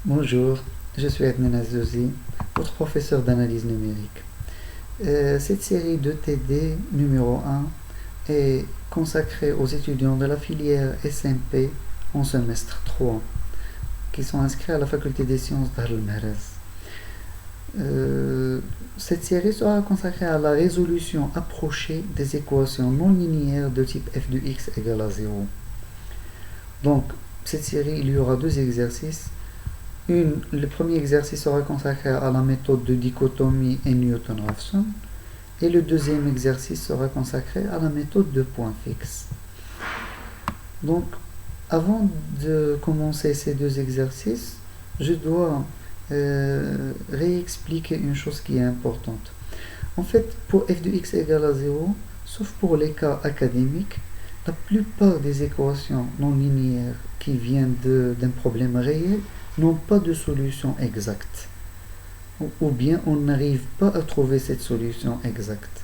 Bonjour, je suis Adnan Azzouzi, votre professeur d'analyse numérique. Cette série de TD numéro 1 est consacrée aux étudiants de la filière SMP en semestre 3 qui sont inscrits à la faculté des sciences d'Ar el-Mehrez. Cette série sera consacrée à la résolution approchée des équations non linéaires de type f de x égale à 0. Donc, cette série, il y aura deux exercices. Le premier exercice sera consacré à la méthode de dichotomie et Newton-Raphson et le deuxième exercice sera consacré à la méthode de point fixe. Donc, avant de commencer ces deux exercices, je dois réexpliquer une chose qui est importante. En fait, pour f de x égale à 0, sauf pour les cas académiques, la plupart des équations non linéaires qui viennent d'un problème réel n'ont pas de solution exacte. Ou bien on n'arrive pas à trouver cette solution exacte.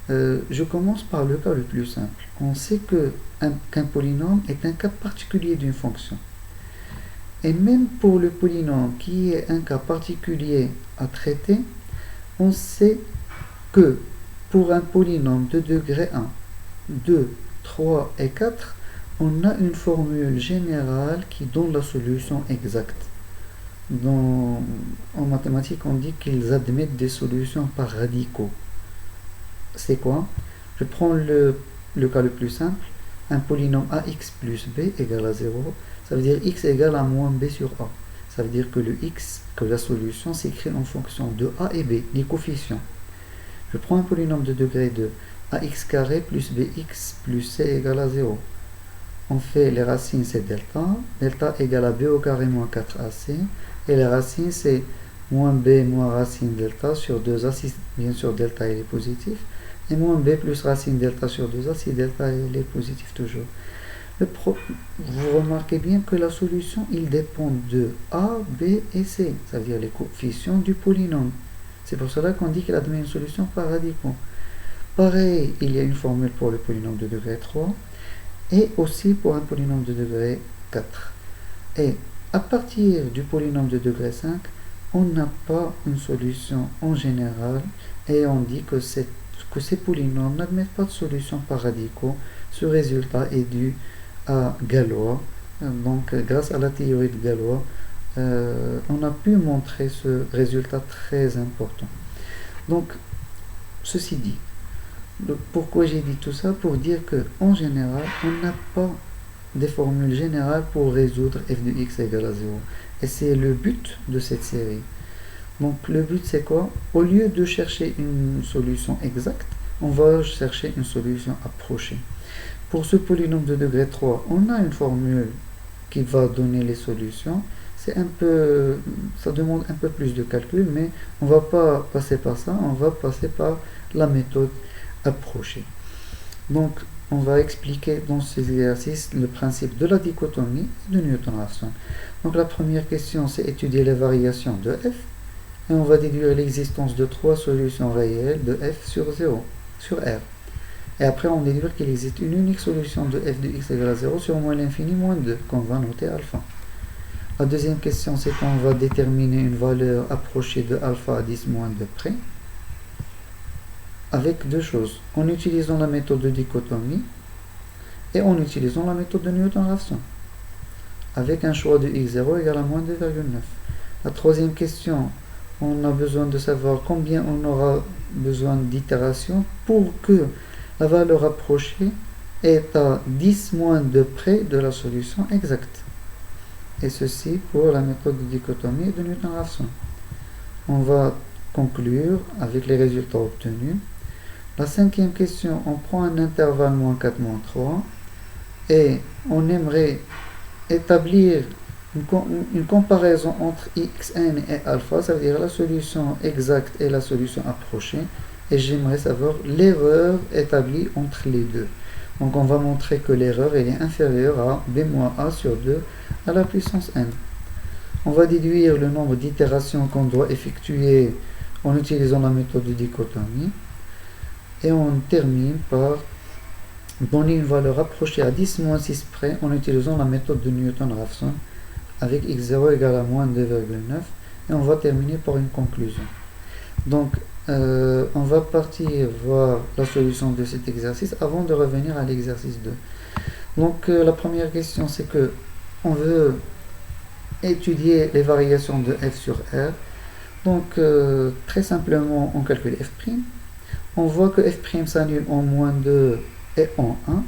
Je commence par le cas le plus simple. On sait qu'un polynôme est un cas particulier d'une fonction. Et même pour le polynôme qui est un cas particulier à traiter, on sait que pour un polynôme de degré 1, 2, 3 et 4, on a une formule générale qui donne la solution exacte. En mathématiques, on dit qu'ils admettent des solutions par radicaux. C'est quoi? Je prends le cas le plus simple. Un polynôme ax plus b égale à 0. Ça veut dire x égale à moins b sur a. Ça veut dire que la solution s'écrit en fonction de a et b, les coefficients. Je prends un polynôme de degré 2. Ax carré plus bx plus c égale à 0. On fait les racines, c'est delta. Delta égale à b au carré moins 4ac. Et les racines, c'est moins b moins racine delta sur 2a si bien sûr delta il est positif. Et moins b plus racine delta sur 2a si delta il est positif toujours. Vous remarquez bien que la solution, il dépend de a, b et c. Ça veut dire les coefficients du polynôme. C'est pour cela qu'on dit qu'il admet une solution par radicaux. Pareil, il y a une formule pour le polynôme de degré 3 et aussi pour un polynôme de degré 4. Et à partir du polynôme de degré 5, on n'a pas une solution en général et on dit que ces polynômes n'admettent pas de solution par radicaux. Ce résultat est dû à Galois. Donc, grâce à la théorie de Galois, on a pu montrer ce résultat très important. Donc, ceci dit, pourquoi j'ai dit tout ça? Pour dire qu'en général, on n'a pas des formules générales pour résoudre f de x égale à 0. Et c'est le but de cette série. Donc le but c'est quoi? Au lieu de chercher une solution exacte, on va chercher une solution approchée. Pour ce polynôme de degré 3, on a une formule qui va donner les solutions. Ça demande un peu plus de calcul, mais on ne va pas passer par ça, on va passer par la méthode approchée. Donc, on va expliquer dans ces exercices le principe de la dichotomie de Newton-Raphson. Donc, la première question, c'est étudier les variations de f, et on va déduire l'existence de trois solutions réelles de f sur 0, sur R. Et après, on déduit qu'il existe une unique solution de f de x égale à 0 sur moins l'infini moins 2, qu'on va noter alpha. La deuxième question, c'est qu'on va déterminer une valeur approchée de alpha à 10 moins 2 près, avec deux choses, en utilisant la méthode de dichotomie et en utilisant la méthode de Newton-Raphson, avec un choix de x0 égale à moins 2,9. La troisième question, on a besoin de savoir combien on aura besoin d'itérations pour que la valeur approchée est à 10 moins de près de la solution exacte. Et ceci pour la méthode de dichotomie de Newton-Raphson. On va conclure avec les résultats obtenus. La cinquième question, on prend un intervalle moins 4 moins 3 et on aimerait établir une comparaison entre xn et alpha, ça veut dire la solution exacte et la solution approchée, et j'aimerais savoir l'erreur établie entre les deux. Donc on va montrer que l'erreur est inférieure à b moins a sur 2 à la puissance n. On va déduire le nombre d'itérations qu'on doit effectuer en utilisant la méthode de dichotomie, et on termine par donner une valeur approchée à 10 moins 6 près en utilisant la méthode de Newton-Raphson avec x0 égale à moins 2,9 et on va terminer par une conclusion. Donc on va partir voir la solution de cet exercice avant de revenir à l'exercice 2. Donc la première question, c'est que on veut étudier les variations de f sur R. Donc très simplement on calcule f'. On voit que f' s'annule en moins 2 et en 1.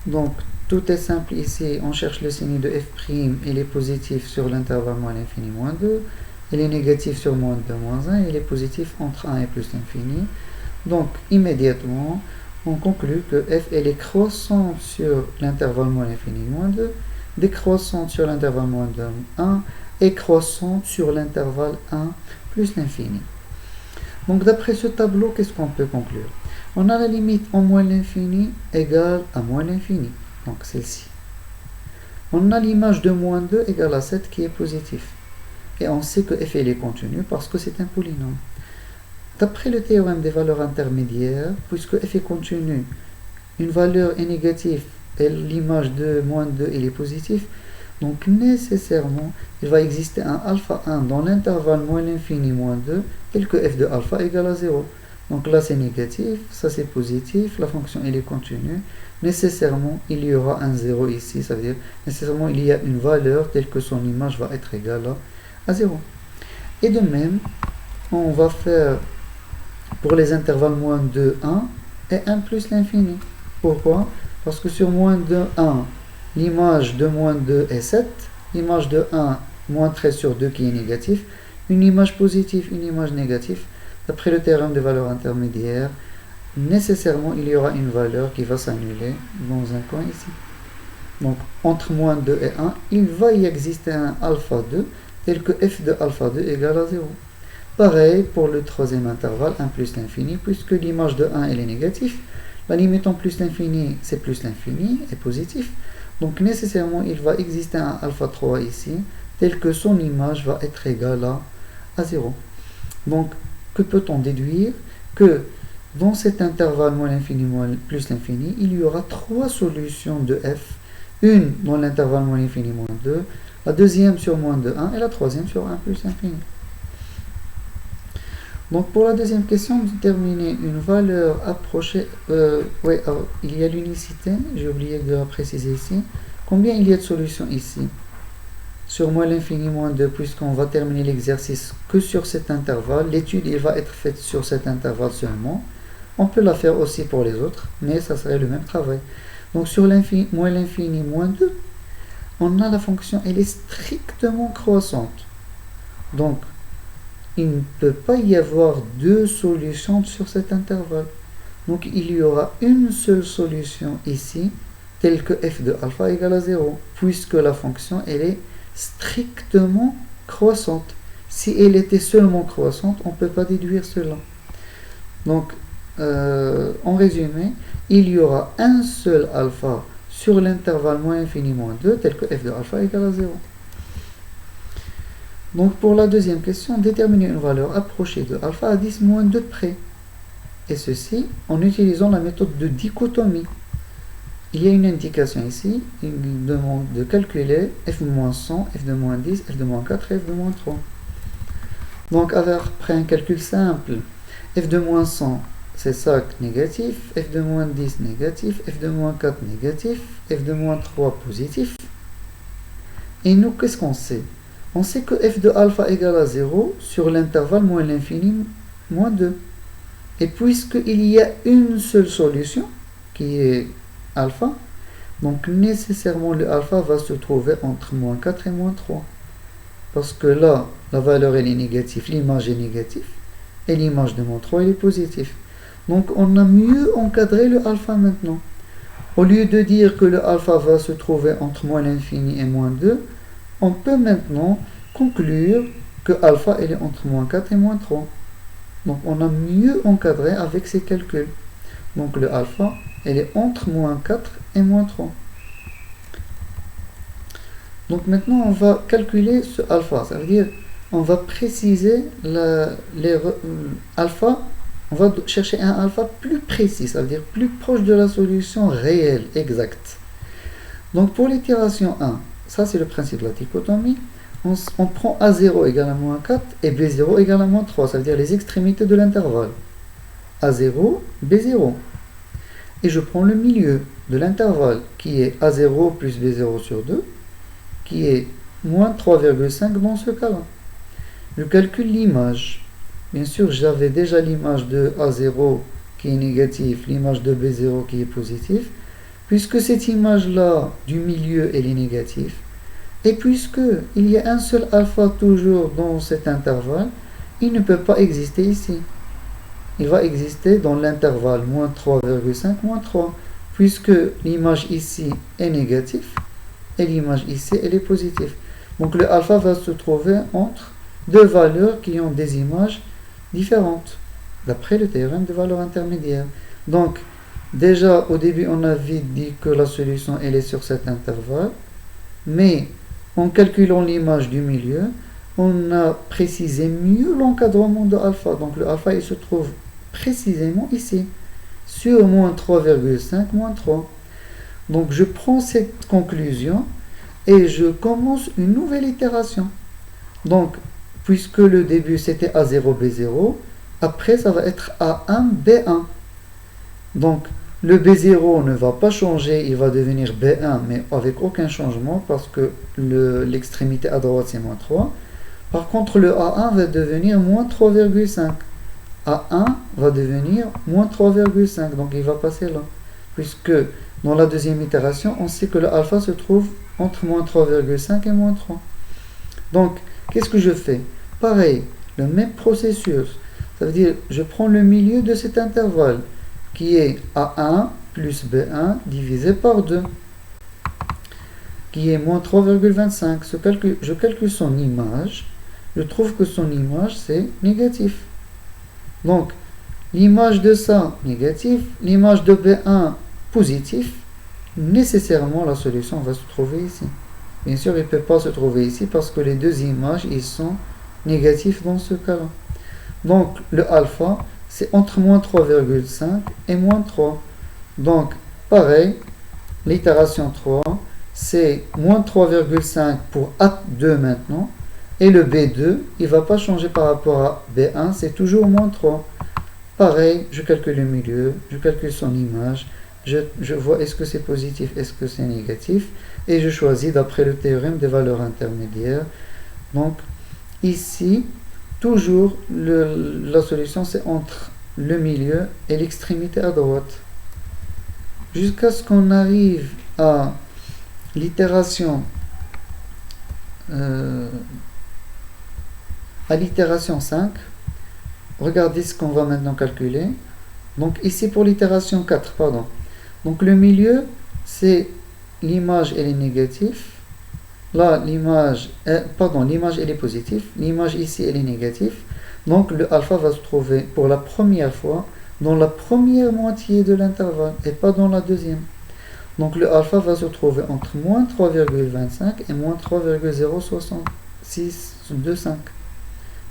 Donc tout est simple ici, on cherche le signe de f', il est positif sur l'intervalle moins l'infini moins 2, il est négatif sur moins 2 moins 1, et il est positif entre 1 et plus l'infini. Donc immédiatement, on conclut que f elle est croissante sur l'intervalle moins l'infini moins 2, décroissante sur l'intervalle moins 2 1, et croissante sur l'intervalle 1 plus l'infini. Donc d'après ce tableau, qu'est-ce qu'on peut conclure? On a la limite en moins l'infini égale à moins l'infini, donc celle-ci. On a l'image de moins 2 égale à 7 qui est positif. Et on sait que f est continu parce que c'est un polynôme. D'après le théorème des valeurs intermédiaires, puisque f est continu, une valeur est négative et l'image de moins 2 est positive, donc nécessairement il va exister un alpha 1 dans l'intervalle moins l'infini moins 2 tel que f de alpha égale à 0. Donc là c'est négatif, ça c'est positif, la fonction elle est continue. Nécessairement il y aura un 0 ici, ça veut dire nécessairement il y a une valeur telle que son image va être égale à 0. Et de même, on va faire pour les intervalles moins 2, 1 et 1 plus l'infini. Pourquoi? Parce que sur moins 2, 1, l'image de moins 2 est 7, l'image de 1, moins 13 sur 2 qui est négatif, une image positive, une image négative. D'après le théorème des valeurs intermédiaires, nécessairement il y aura une valeur qui va s'annuler dans un coin ici. Donc entre moins 2 et 1, il va y exister un alpha 2 tel que f de alpha 2 égale à 0. Pareil pour le troisième intervalle, 1 plus l'infini, puisque l'image de 1 elle est négative, la limite en plus l'infini c'est plus l'infini est positif. Donc nécessairement il va exister un alpha 3 ici, tel que son image va être égale à 0. Donc que peut-on déduire? Que dans cet intervalle moins l'infini moins plus l'infini, il y aura trois solutions de f. Une dans l'intervalle moins l'infini moins 2, la deuxième sur moins de 1 et la troisième sur 1 plus l'infini. Donc pour la deuxième question, déterminer une valeur approchée. Il y a l'unicité, j'ai oublié de la préciser ici. Combien il y a de solutions ici? Sur moins l'infini moins 2, puisqu'on va terminer l'exercice que sur cet intervalle, l'étude va être faite sur cet intervalle seulement. On peut la faire aussi pour les autres, mais ça serait le même travail. Donc sur moins l'infini moins 2, on a la fonction, elle est strictement croissante. Donc il ne peut pas y avoir deux solutions sur cet intervalle. Donc il y aura une seule solution ici, telle que f de alpha égale à 0, puisque la fonction elle est strictement croissante. Si elle était seulement croissante, on ne peut pas déduire cela. Donc, en résumé, il y aura un seul alpha sur l'intervalle moins infini moins 2, tel que f de alpha égale à 0. Donc, pour la deuxième question, déterminer une valeur approchée de alpha à 10 moins 2 près. Et ceci en utilisant la méthode de dichotomie. Il y a une indication ici, il demande de calculer f de moins 100, f de moins 10, f de moins 4 et f de moins 3. Donc après un calcul simple, f de moins 100 c'est 5 négatif, f de moins 10 négatif, f de moins 4 négatif, f de moins 3 positif. Et nous, qu'est-ce qu'on sait? On sait que f de alpha égale à 0 sur l'intervalle moins l'infini moins 2. Et puisqu'il y a une seule solution, qui est alpha, donc nécessairement le alpha va se trouver entre moins 4 et moins 3. Parce que là, la valeur elle est négative, l'image est négative, et l'image de moins 3 elle est positive. Donc on a mieux encadré le alpha maintenant. Au lieu de dire que le alpha va se trouver entre moins l'infini et moins 2, on peut maintenant conclure que alpha elle est entre moins 4 et moins 3. Donc on a mieux encadré avec ces calculs. Donc le alpha, elle est entre moins 4 et moins 3. Donc maintenant on va calculer ce alpha. Ça veut dire on va préciser alpha. On va chercher un alpha plus précis, ça veut dire plus proche de la solution réelle, exacte. Donc pour l'itération 1, ça c'est le principe de la dichotomie. On prend A0 égale à moins 4 et B0 égale à moins 3, ça veut dire les extrémités de l'intervalle. A0, B0. Et je prends le milieu de l'intervalle qui est A0 plus B0 sur 2, qui est moins 3,5 dans ce cas-là. Je calcule l'image. Bien sûr, j'avais déjà l'image de A0 qui est négative, l'image de B0 qui est positive. Puisque cette image-là du milieu, elle est négative, et puisque il y a un seul alpha toujours dans cet intervalle, il ne peut pas exister ici. Il va exister dans l'intervalle moins 3,5, moins 3, puisque l'image ici est négative, et l'image ici, elle est positive. Donc le alpha va se trouver entre deux valeurs qui ont des images différentes, d'après le théorème de valeur intermédiaire. Donc, déjà au début on avait dit que la solution elle est sur cet intervalle, mais en calculant l'image du milieu, on a précisé mieux l'encadrement de alpha. Donc le alpha il se trouve précisément ici, sur moins 3,5, moins 3. Donc je prends cette conclusion et je commence une nouvelle itération. Donc, puisque le début c'était A0, B0, après ça va être A1, B1. Donc, le B0 ne va pas changer, il va devenir B1, mais avec aucun changement, parce que l'extrémité à droite c'est moins 3. Par contre, le A1 va devenir moins 3,5. A1 va devenir moins 3,5, donc il va passer là. Puisque dans la deuxième itération, on sait que le alpha se trouve entre moins 3,5 et moins 3. Donc, qu'est-ce que je fais? Pareil, le même processus. Ça veut dire, je prends le milieu de cet intervalle, qui est A1 plus B1 divisé par 2, qui est moins 3,25. Je calcule son image, je trouve que son image c'est négatif. Donc, l'image de ça négatif, l'image de B1 positif, nécessairement la solution va se trouver ici. Bien sûr, il ne peut pas se trouver ici parce que les deux images ils sont négatifs dans ce cas-là. Donc, le alpha, c'est entre moins 3,5 et moins 3. Donc, pareil, l'itération 3, c'est moins 3,5 pour A2 maintenant. Et le B2, il ne va pas changer par rapport à B1, c'est toujours moins 3. Pareil, je calcule le milieu, je calcule son image, je vois est-ce que c'est positif, est-ce que c'est négatif, et je choisis d'après le théorème des valeurs intermédiaires. Donc, ici, toujours, la solution, c'est entre le milieu et l'extrémité à droite. Jusqu'à ce qu'on arrive à l'itération 5. Regardez ce qu'on va maintenant calculer. Donc ici pour l'itération 4, pardon. Donc le milieu, c'est l'image, elle est négative. Là, l'image elle est positive. L'image ici, elle est négative. Donc le alpha va se trouver pour la première fois dans la première moitié de l'intervalle et pas dans la deuxième. Donc le alpha va se trouver entre moins 3,25 et moins 3,0625.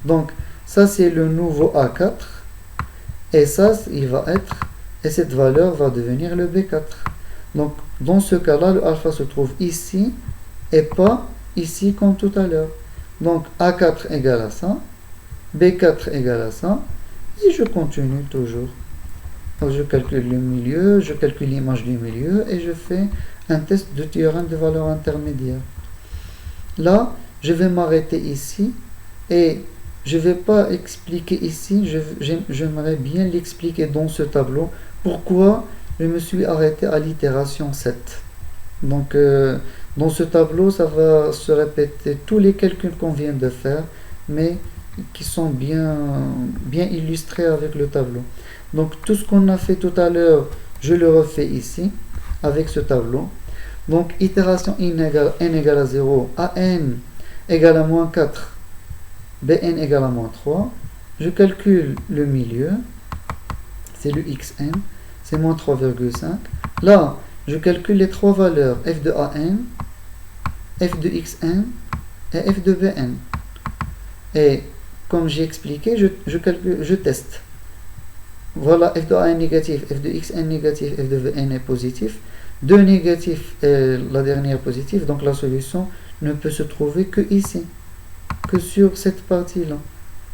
Donc ça c'est le nouveau A4 et ça il va être, et cette valeur va devenir le B4. Donc dans ce cas là le alpha se trouve ici et pas ici comme tout à l'heure. Donc A4 égale à ça, B4 égale à ça, et je continue toujours. Donc je calcule le milieu, je calcule l'image du milieu et je fais un test de théorème de valeur intermédiaire. Là je vais m'arrêter ici et je ne vais pas expliquer ici, j'aimerais bien l'expliquer dans ce tableau, pourquoi je me suis arrêté à l'itération 7. Donc, dans ce tableau, ça va se répéter tous les calculs qu'on vient de faire, mais qui sont bien illustrés avec le tableau. Donc, tout ce qu'on a fait tout à l'heure, je le refais ici, avec ce tableau. Donc, itération n égale à 0, an égale à moins 4, bn égale à moins 3, je calcule le milieu, c'est le xn, c'est moins 3,5. Là, je calcule les trois valeurs, f de an, f de xn et f de bn. Et comme j'ai expliqué, je teste. Voilà, f de an négatif, f de xn négatif, f de bn est positif. 2 négatifs et la dernière positive, donc la solution ne peut se trouver que ici, que sur cette partie-là.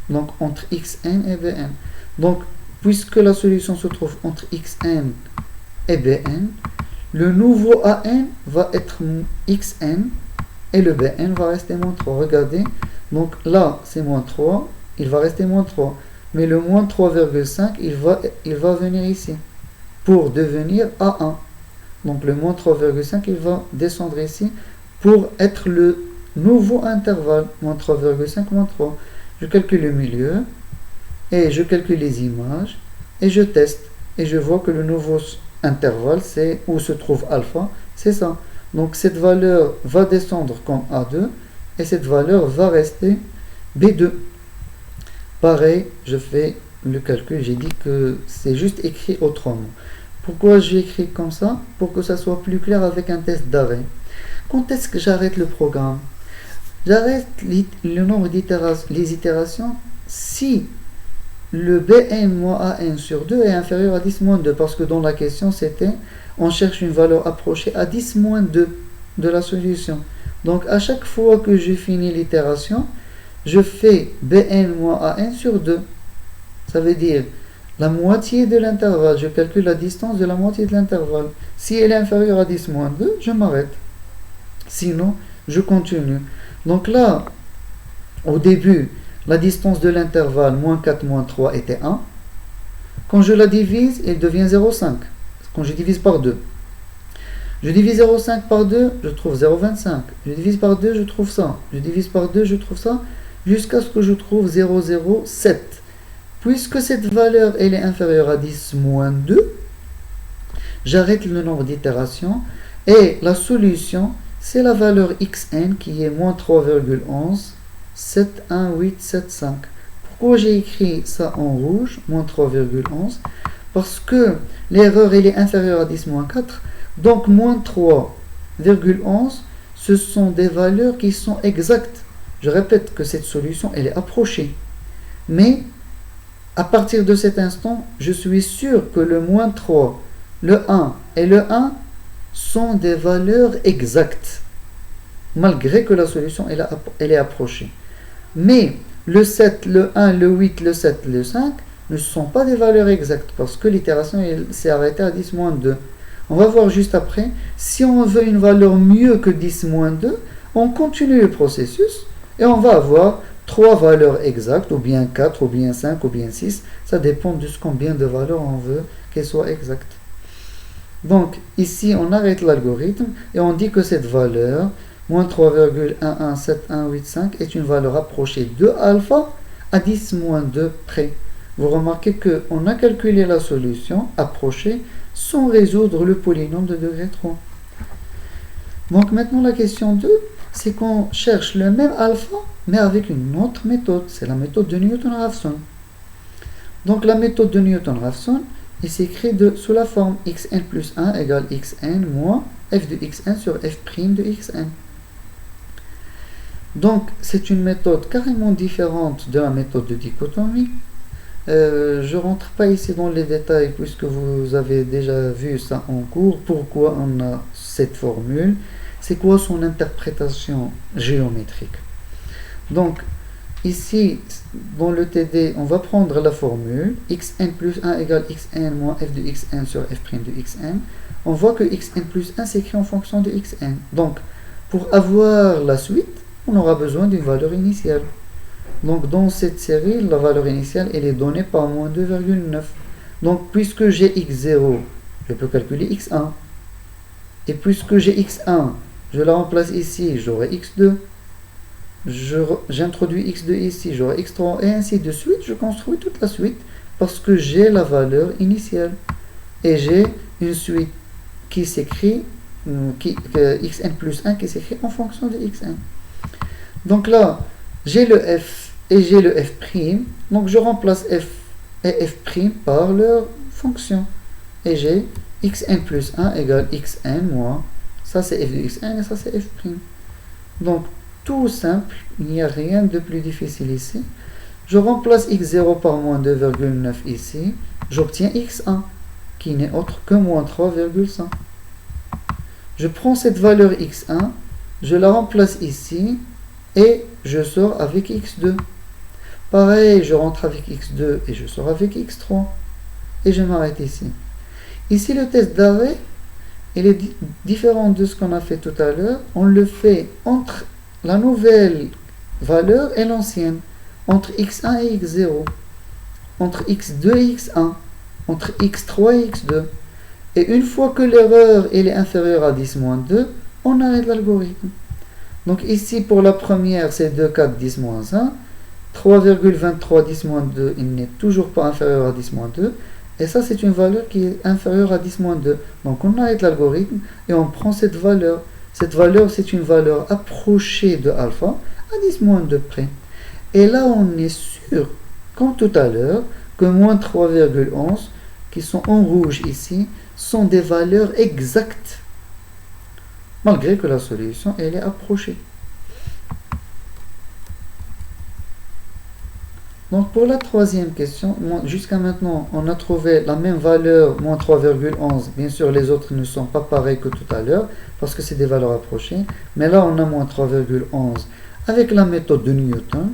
Donc entre xn et bn. Donc puisque la solution se trouve entre xn et bn, le nouveau an va être xn et le bn va rester moins 3. Regardez, donc là c'est moins 3, il va rester moins 3. Mais le moins 3,5, il va venir ici pour devenir A1. Donc le moins 3,5, il va descendre ici pour être le nouveau intervalle, moins 3,5, moins 3. Je calcule le milieu et je calcule les images et je teste. Et je vois que le nouveau intervalle, c'est où se trouve alpha, c'est ça. Donc cette valeur va descendre comme A2 et cette valeur va rester B2. Pareil, je fais le calcul, j'ai dit que c'est juste écrit autrement. Pourquoi j'ai écrit comme ça? Pour que ça soit plus clair avec un test d'arrêt. Quand est-ce que j'arrête le programme? J'arrête le nombre d'itérations, les itérations si le bn-an sur 2 est inférieur à 10-2, parce que dans la question c'était on cherche une valeur approchée à 10-2 de la solution. Donc à chaque fois que je finis l'itération, je fais bn-an sur 2. Ça veut dire la moitié de l'intervalle. Je calcule la distance de la moitié de l'intervalle. Si elle est inférieure à 10-2, je m'arrête. Sinon, je continue. Donc là, au début, la distance de l'intervalle moins 4, moins 3 était 1. Quand je la divise, elle devient 0,5. Quand je divise par 2. Je divise 0,5 par 2, je trouve 0,25. Je divise par 2, je trouve ça. Je divise par 2, je trouve ça. Jusqu'à ce que je trouve 0,07. Puisque cette valeur elle est inférieure à 10-2, j'arrête le nombre d'itérations et la solution c'est la valeur xn qui est moins 3,11 71875. Pourquoi j'ai écrit ça en rouge, moins 3,11? Parce que l'erreur elle est inférieure à 10-4, donc moins 3,11 ce sont des valeurs qui sont exactes. Je répète que cette solution elle est approchée, mais à partir de cet instant, je suis sûr que le moins 3, le 1 et le 1 sont des valeurs exactes, malgré que la solution elle est approchée. Mais le 7, le 1, le 8, le 7, le 5 ne sont pas des valeurs exactes, parce que l'itération s'est arrêtée à 10-2. On va voir juste après, si on veut une valeur mieux que 10-2, on continue le processus et on va avoir 3 valeurs exactes, ou bien 4, ou bien 5, ou bien 6. Ça dépend de combien de valeurs on veut qu'elles soient exactes. Donc, ici, on arrête l'algorithme et on dit que cette valeur, moins 3,117185, est une valeur approchée de alpha à 10-2 près. Vous remarquez qu'on a calculé la solution approchée sans résoudre le polynôme de degré 3. Donc, maintenant, la question 2, c'est qu'on cherche le même alpha, mais avec une autre méthode. C'est la méthode de Newton-Raphson. Donc la méthode de Newton-Raphson, il s'écrit sous la forme xn plus 1 égale xn moins f de xn sur f' de xn. Donc c'est une méthode carrément différente de la méthode de dichotomie. Je ne rentre pas ici dans les détails puisque vous avez déjà vu ça en cours. Pourquoi on a cette formule? C'est quoi son interprétation géométrique? Donc, ici, dans le TD, on va prendre la formule xn plus 1 égale xn moins f de xn sur f' de xn. On voit que xn plus 1 s'écrit en fonction de xn. Donc, pour avoir la suite, on aura besoin d'une valeur initiale. Donc, dans cette série, la valeur initiale, elle est donnée par moins 2,9. Donc, puisque j'ai x0, je peux calculer x1. Et puisque j'ai x1, je la remplace ici, j'aurai x2. J'introduis x2 ici, j'aurai x3, et ainsi de suite. Je construis toute la suite parce que j'ai la valeur initiale. Et j'ai une suite qui s'écrit, xn plus 1 qui s'écrit en fonction de xn. Donc là, j'ai le f et j'ai le f'. Donc je remplace f et f' par leur fonction. Et j'ai xn plus 1 égale xn moins, ça c'est f de xn et ça c'est f'. Donc tout simple, il n'y a rien de plus difficile ici. Je remplace x0 par moins 2,9 ici, j'obtiens x1 qui n'est autre que moins 3,5. Je prends cette valeur x1, je la remplace ici, et je sors avec x2. Pareil, je rentre avec x2 et je sors avec x3. Et je m'arrête ici. Ici, le test d'arrêt, il est différent de ce qu'on a fait tout à l'heure. On le fait entre la nouvelle valeur et l'ancienne. Entre x1 et x0. Entre x2 et x1. Entre x3 et x2. Et une fois que l'erreur est inférieure à 10-2, on arrête l'algorithme. Donc ici, pour la première, c'est 2,4 10-1. 3,23 10-2, il n'est toujours pas inférieur à 10-2. Et ça, c'est une valeur qui est inférieure à 10-2. Donc on arrête l'algorithme et on prend cette valeur. Cette valeur, c'est une valeur approchée de alpha à 10-2 près. Et là, on est sûr, comme tout à l'heure, que moins 3,11, qui sont en rouge ici, sont des valeurs exactes, malgré que la solution, elle est approchée. Donc pour la troisième question, jusqu'à maintenant, on a trouvé la même valeur, moins 3,11. Bien sûr, les autres ne sont pas pareils que tout à l'heure, parce que c'est des valeurs approchées. Mais là, on a moins 3,11 avec la méthode de Newton,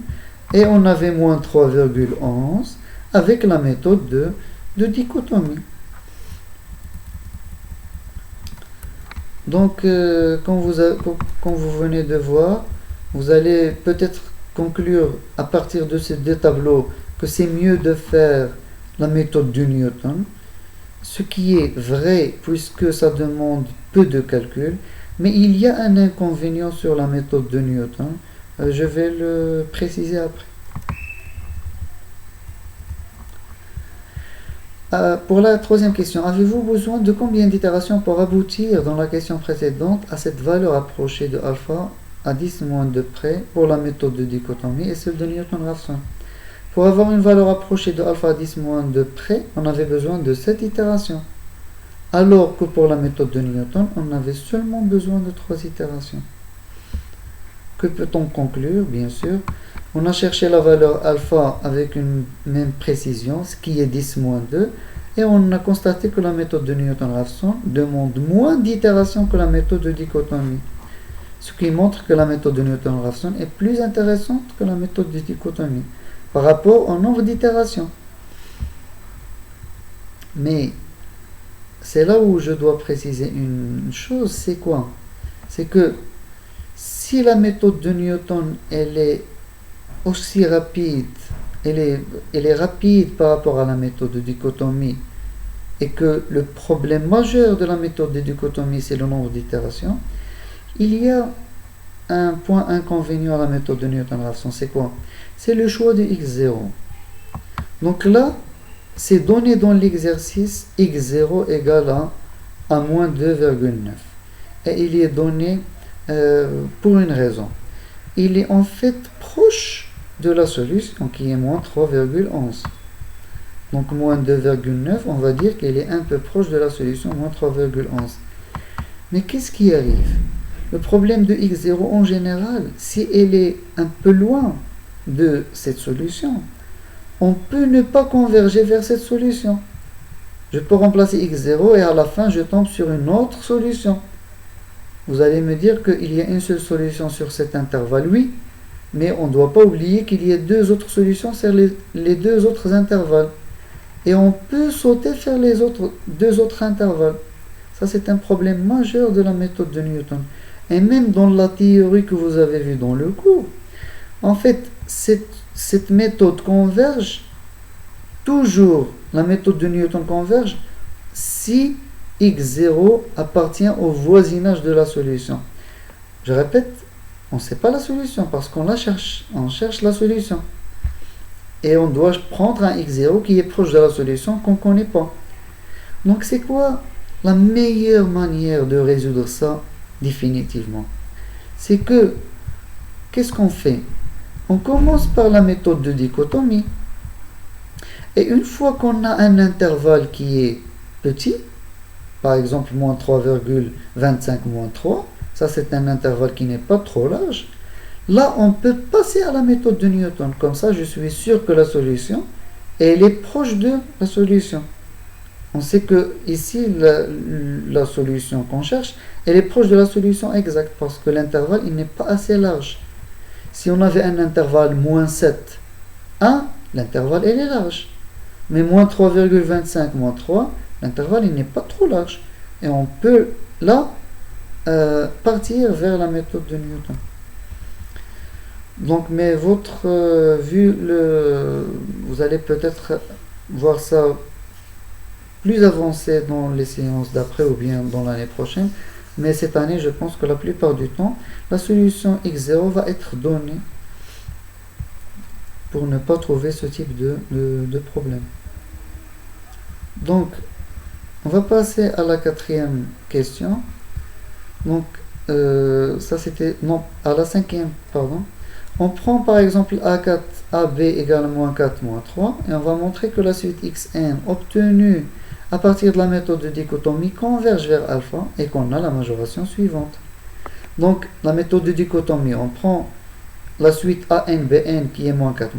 et on avait moins 3,11 avec la méthode de dichotomie. Donc, comme vous venez de voir, vous allez peut-être conclure à partir de ces deux tableaux que c'est mieux de faire la méthode de Newton, ce qui est vrai puisque ça demande peu de calcul, mais il y a un inconvénient sur la méthode de Newton, je vais le préciser après. Pour la troisième question, avez-vous besoin de combien d'itérations pour aboutir dans la question précédente à cette valeur approchée de alpha à 10-2 près pour la méthode de dichotomie et celle de Newton-Raphson? Pour avoir une valeur approchée de alpha à 10-2 près, on avait besoin de 7 itérations. Alors que pour la méthode de Newton, on avait seulement besoin de 3 itérations. Que peut-on conclure? Bien sûr, on a cherché la valeur alpha avec une même précision, ce qui est 10-2, et on a constaté que la méthode de Newton-Raphson demande moins d'itérations que la méthode de dichotomie. Ce qui montre que la méthode de Newton-Raphson est plus intéressante que la méthode de dichotomie par rapport au nombre d'itérations. Mais c'est là où je dois préciser une chose, c'est quoi? C'est que si la méthode de Newton elle est aussi rapide, elle est rapide par rapport à la méthode de dichotomie, et que le problème majeur de la méthode de dichotomie c'est le nombre d'itérations, il y a un point inconvénient à la méthode de Newton-Raphson, c'est quoi? C'est le choix de x0. Donc là, c'est donné dans l'exercice x0 égale à moins 2,9. Et il est donné pour une raison. Il est en fait proche de la solution qui est moins 3,11. Donc moins 2,9, on va dire qu'il est un peu proche de la solution moins 3,11. Mais qu'est-ce qui arrive? Le problème de x0 en général, si elle est un peu loin de cette solution, on peut ne pas converger vers cette solution. Je peux remplacer x0 et à la fin je tombe sur une autre solution. Vous allez me dire qu'il y a une seule solution sur cet intervalle, oui, mais on ne doit pas oublier qu'il y a deux autres solutions sur les deux autres intervalles. Et on peut sauter faire les deux autres intervalles. Ça, c'est un problème majeur de la méthode de Newton. Et même dans la théorie que vous avez vue dans le cours, en fait, cette méthode converge toujours. La méthode de Newton converge si x0 appartient au voisinage de la solution. Je répète, on ne sait pas la solution parce qu'on la cherche. On cherche la solution. Et on doit prendre un x0 qui est proche de la solution qu'on ne connaît pas. Donc c'est quoi la meilleure manière de résoudre ça définitivement? C'est que, qu'est-ce qu'on fait? On commence par la méthode de dichotomie. Et une fois qu'on a un intervalle qui est petit, par exemple moins 3,25 moins 3, ça c'est un intervalle qui n'est pas trop large, là on peut passer à la méthode de Newton. Comme ça je suis sûr que la solution, elle est proche de la solution. On sait que ici, la solution qu'on cherche, elle est proche de la solution exacte parce que l'intervalle, il n'est pas assez large. Si on avait un intervalle moins 7, 1, l'intervalle, elle est large. Mais moins 3,25, moins 3, l'intervalle, il n'est pas trop large. Et on peut, là, partir vers la méthode de Newton. Donc, mais vous allez peut-être voir ça plus avancé dans les séances d'après ou bien dans l'année prochaine. Mais cette année, je pense que la plupart du temps, la solution x0 va être donnée pour ne pas trouver ce type de problème. Donc, on va passer à la quatrième question. Donc, ça c'était, non, à la cinquième, pardon. On prend par exemple A4, AB égale moins 4, moins 3, et on va montrer que la suite xn obtenue à partir de la méthode de dichotomie converge vers alpha et qu'on a la majoration suivante. Donc, la méthode de dichotomie, on prend la suite AN, BN qui est moins 4,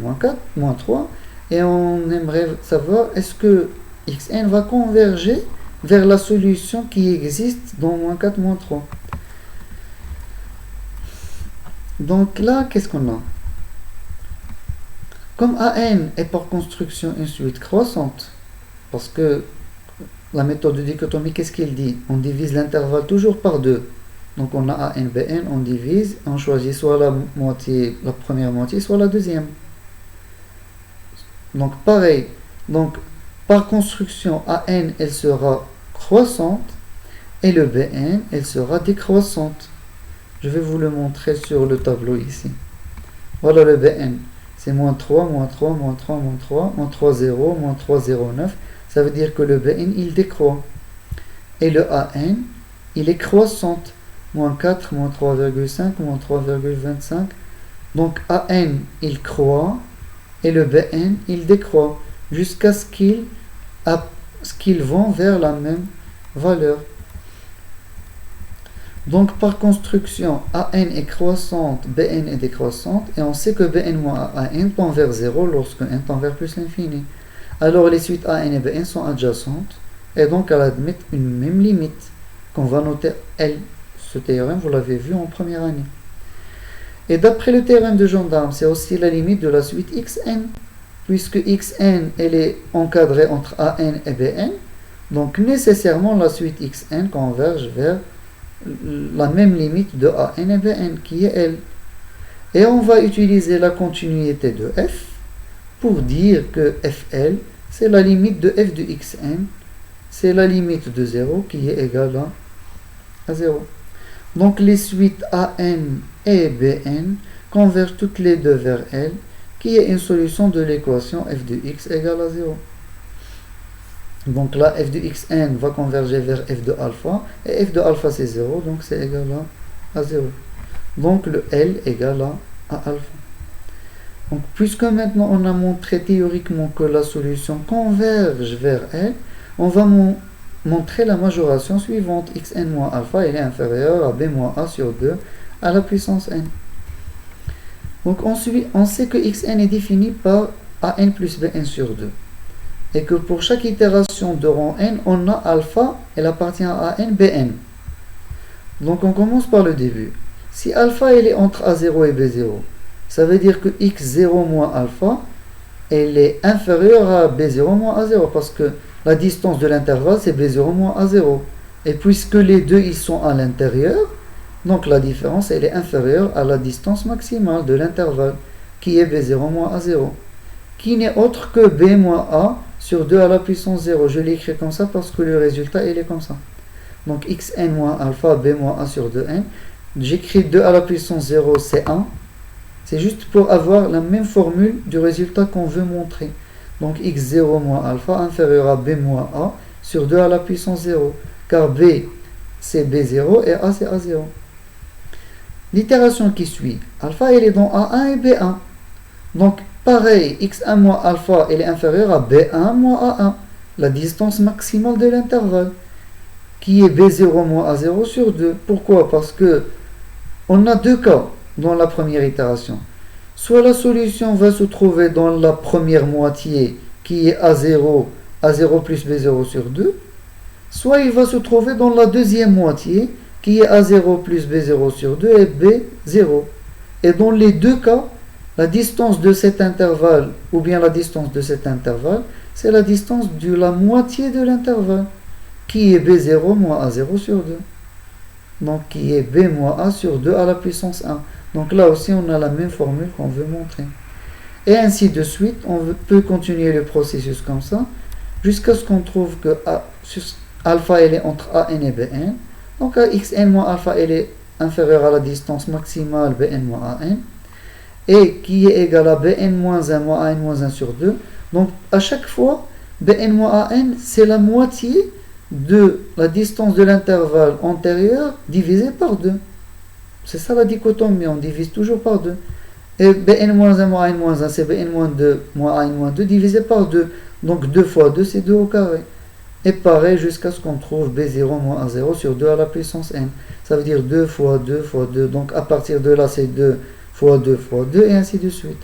moins 3, et on aimerait savoir est-ce que xn va converger vers la solution qui existe dans moins 4, moins 3. Donc là, qu'est-ce qu'on a? Comme AN est par construction une suite croissante, parce que la méthode de dichotomie, qu'est-ce qu'il dit? On divise l'intervalle toujours par 2. Donc on a AN, BN, on divise, on choisit soit la première moitié, soit la deuxième. Donc pareil, donc par construction, AN, elle sera croissante, et le BN, elle sera décroissante. Je vais vous le montrer sur le tableau ici. Voilà le BN. C'est moins 3, moins 3, moins 3, moins 3, moins 3, 0, moins 3, 0, 9. Ça veut dire que le BN, il décroît. Et le AN, il est croissante. Moins 4, moins 3,5, moins 3,25. Donc AN, il croît. Et le BN, il décroît. Jusqu'à ce qu'ils vont vers la même valeur. Donc par construction, AN est croissante, BN est décroissante, et on sait que BN moins AN tend vers 0 lorsque n tend vers plus l'infini. Alors les suites AN et BN sont adjacentes, et donc elles admettent une même limite, qu'on va noter L. Ce théorème, vous l'avez vu en première année. Et d'après le théorème de Gendarme, c'est aussi la limite de la suite xn, puisque xn, elle est encadrée entre AN et BN, donc nécessairement la suite xn converge vers la même limite de AN et BN qui est L. Et on va utiliser la continuité de f pour dire que FL c'est la limite de f de xn, c'est la limite de 0 qui est égale à 0. Donc les suites AN et BN convergent toutes les deux vers L qui est une solution de l'équation f de x égale à 0. Donc là, f de xn va converger vers f de alpha, et f de alpha c'est 0, donc c'est égal à 0. Donc le L égale à alpha. Donc puisque maintenant on a montré théoriquement que la solution converge vers L, on va montrer la majoration suivante. Xn moins alpha, elle est inférieure à b moins a sur 2 à la puissance n. Donc on sait que xn est défini par an plus bn sur 2. Et que pour chaque itération de rang n, on a alpha, elle appartient à an, bn. Donc on commence par le début. Si alpha elle est entre a0 et b0, ça veut dire que x0 moins alpha, elle est inférieure à b0 moins a0, parce que la distance de l'intervalle c'est b0 moins a0. Et puisque les deux ils sont à l'intérieur, donc la différence elle est inférieure à la distance maximale de l'intervalle, qui est b0 moins a0, qui n'est autre que b moins a sur 2 à la puissance 0. Je l'écris comme ça parce que le résultat il est comme ça. Donc xn moins alpha b moins a sur 2n. J'écris 2 à la puissance 0, c'est 1. C'est juste pour avoir la même formule du résultat qu'on veut montrer. Donc x0 moins alpha inférieur à b moins a sur 2 à la puissance 0. Car b c'est b0 et a c'est a0. L'itération qui suit, alpha elle est dans a1 et b1. Donc pareil, x1 moins alpha elle est inférieure à b1 moins a1, la distance maximale de l'intervalle, qui est b0 moins a0 sur 2. Pourquoi? Parce que on a deux cas dans la première itération. Soit la solution va se trouver dans la première moitié, qui est a0 A0 plus B0 sur 2, soit il va se trouver dans la deuxième moitié, qui est A0 plus B0 sur 2 et B0. Et dans les deux cas, la distance de cet intervalle, ou bien la distance de cet intervalle, c'est la distance de la moitié de l'intervalle, qui est B0 moins A0 sur 2. Donc, qui est B moins A sur 2 à la puissance 1. Donc là aussi, on a la même formule qu'on veut montrer. Et ainsi de suite, on peut continuer le processus comme ça, jusqu'à ce qu'on trouve que alpha elle est entre AN et BN. Donc à xn moins alpha elle est inférieure à la distance maximale Bn moins AN, et qui est égal à Bn moins 1 moins AN moins 1 sur 2. Donc à chaque fois, Bn moins AN c'est la moitié de la distance de l'intervalle antérieur divisé par 2. C'est ça la dichotomie, on divise toujours par 2. Et Bn moins 1 moins AN moins 1 c'est Bn moins 2 moins AN moins 2 divisé par 2. Donc 2 fois 2 c'est 2 au carré. Et pareil jusqu'à ce qu'on trouve B0 moins A0 sur 2 à la puissance n. Ça veut dire 2 fois 2 fois 2. Donc à partir de là, c'est 2 fois 2 fois 2 et ainsi de suite.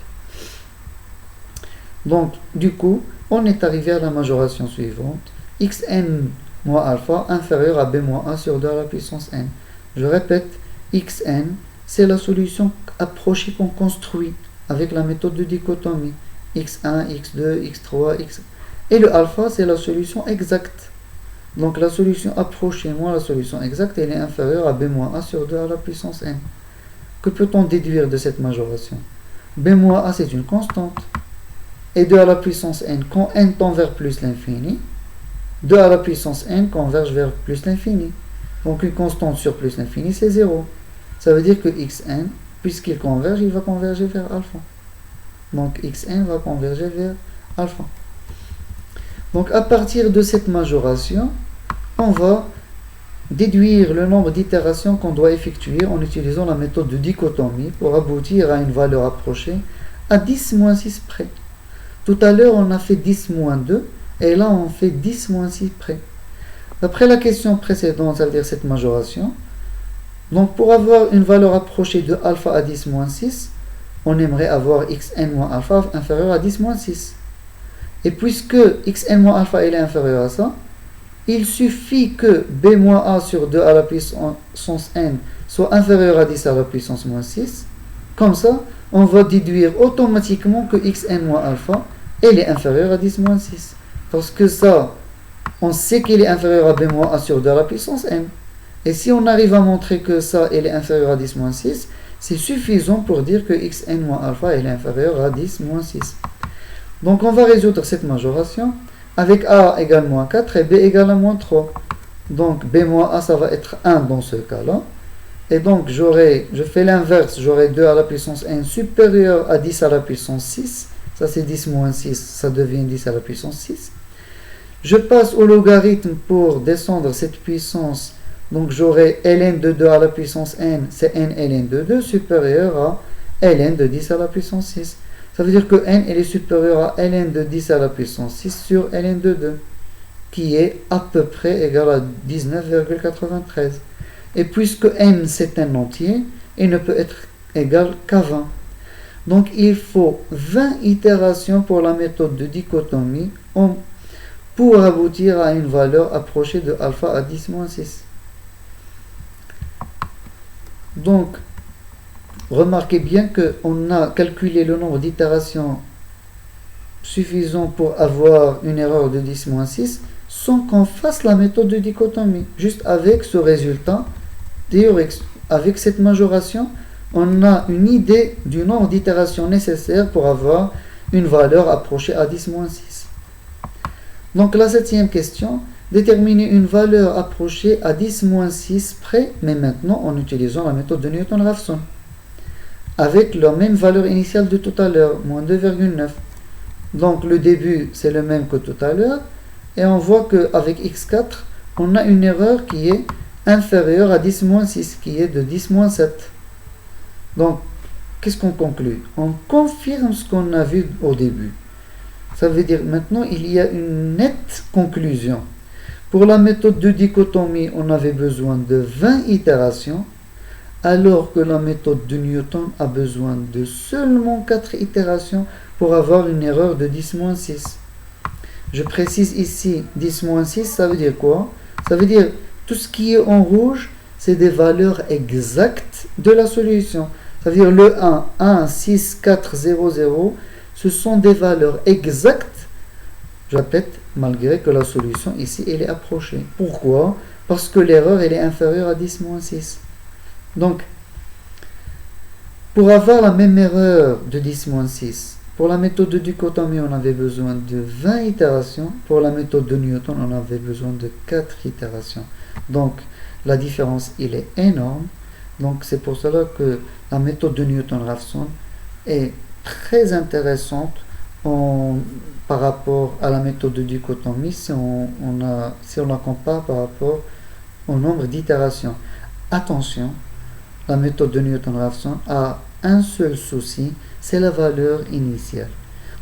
Donc du coup, on est arrivé à la majoration suivante. Xn moins alpha inférieur à B moins A sur 2 à la puissance n. Je répète, Xn, c'est la solution approchée qu'on construit avec la méthode de dichotomie. X1, X2, X3, X... Et le alpha, c'est la solution exacte. Donc la solution approchée moins la solution exacte, elle est inférieure à B moins A sur 2 à la puissance n. Que peut-on déduire de cette majoration? B moins A, c'est une constante. Et 2 à la puissance n, quand n tend vers plus l'infini, 2 à la puissance n converge vers plus l'infini. Donc une constante sur plus l'infini, c'est 0. Ça veut dire que xn, puisqu'il converge, il va converger vers alpha. Donc xn va converger vers alpha. Donc à partir de cette majoration, on va déduire le nombre d'itérations qu'on doit effectuer en utilisant la méthode de dichotomie pour aboutir à une valeur approchée à 10 moins 6 près. Tout à l'heure, on a fait 10 moins 2 et là, on fait 10 moins 6 près. D'après la question précédente, ça veut dire cette majoration, donc pour avoir une valeur approchée de alpha à 10 moins 6, on aimerait avoir xn moins alpha inférieur à 10 moins 6. Et puisque xn moins alpha est inférieur à ça, il suffit que b moins a sur 2 à la puissance n soit inférieur à 10 à la puissance moins 6. Comme ça, on va déduire automatiquement que xn moins alpha elle est inférieure à 10 moins 6. Parce que ça, on sait qu'il est inférieur à b moins a sur 2 à la puissance n. Et si on arrive à montrer que ça, elle est inférieur à 10 moins 6, c'est suffisant pour dire que xn moins alpha elle est inférieur à 10 moins 6. Donc on va résoudre cette majoration avec a égale moins 4 et b égale à moins 3. Donc b moins a ça va être 1 dans ce cas-là. Et donc je fais l'inverse, j'aurai 2 à la puissance n supérieur à 10 à la puissance 6. Ça c'est 10 moins 6, ça devient 10 à la puissance 6. Je passe au logarithme pour descendre cette puissance. Donc j'aurai ln de 2 à la puissance n, c'est n ln de 2 supérieur à ln de 10 à la puissance 6. Ça veut dire que n elle est supérieure à ln de 10 à la puissance 6 sur ln de 2, qui est à peu près égal à 19,93. Et puisque n c'est un entier, il ne peut être égal qu'à 20. Donc il faut 20 itérations pour la méthode de dichotomie pour aboutir à une valeur approchée de alpha à 10 moins 6. Donc, remarquez bien qu'on a calculé le nombre d'itérations suffisant pour avoir une erreur de 10 moins 6 sans qu'on fasse la méthode de dichotomie. Juste avec ce résultat théorique, avec cette majoration, on a une idée du nombre d'itérations nécessaires pour avoir une valeur approchée à 10 moins 6. Donc la septième question, déterminer une valeur approchée à 10 moins 6 près, mais maintenant en utilisant la méthode de Newton-Raphson, avec la même valeur initiale de tout à l'heure, moins 2,9. Donc le début c'est le même que tout à l'heure, et on voit qu'avec x4, on a une erreur qui est inférieure à 10 moins 6, qui est de 10 moins 7. Donc, qu'est-ce qu'on conclut? On confirme ce qu'on a vu au début. Ça veut dire maintenant il y a une nette conclusion. Pour la méthode de dichotomie, on avait besoin de 20 itérations, alors que la méthode de Newton a besoin de seulement 4 itérations pour avoir une erreur de 10 moins 6. Je précise ici 10 moins 6, ça veut dire quoi? Ça veut dire tout ce qui est en rouge, c'est des valeurs exactes de la solution. Ça veut dire le 1, 6, 4, 0, 0, ce sont des valeurs exactes, je répète, malgré que la solution ici, elle est approchée. Pourquoi? Parce que l'erreur, elle est inférieure à 10 moins 6. Donc, pour avoir la même erreur de 10 moins 6, pour la méthode de dichotomie, on avait besoin de 20 itérations. Pour la méthode de Newton, on avait besoin de 4 itérations. Donc, la différence, il est énorme. Donc, c'est pour cela que la méthode de Newton-Raphson est très intéressante par rapport à la méthode de dichotomie si on la compare par rapport au nombre d'itérations. Attention, la méthode de Newton-Raphson a un seul souci, c'est la valeur initiale.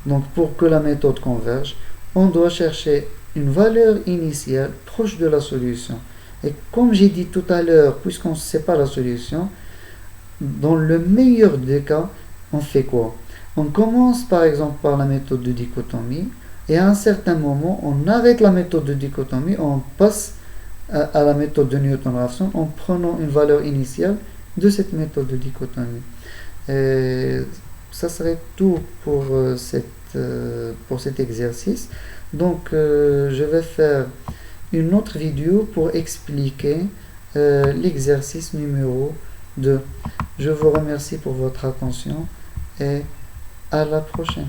Donc pour que la méthode converge, on doit chercher une valeur initiale proche de la solution. Et comme j'ai dit tout à l'heure, puisqu'on ne sait pas la solution, dans le meilleur des cas, on fait quoi? On commence par exemple par la méthode de dichotomie et à un certain moment, on arrête la méthode de dichotomie, on passe à la méthode de Newton-Raphson en prenant une valeur initiale de cette méthode de dichotomie. Et ça serait tout pour cet exercice. Donc, je vais faire une autre vidéo pour expliquer l'exercice numéro 2. Je vous remercie pour votre attention et à la prochaine.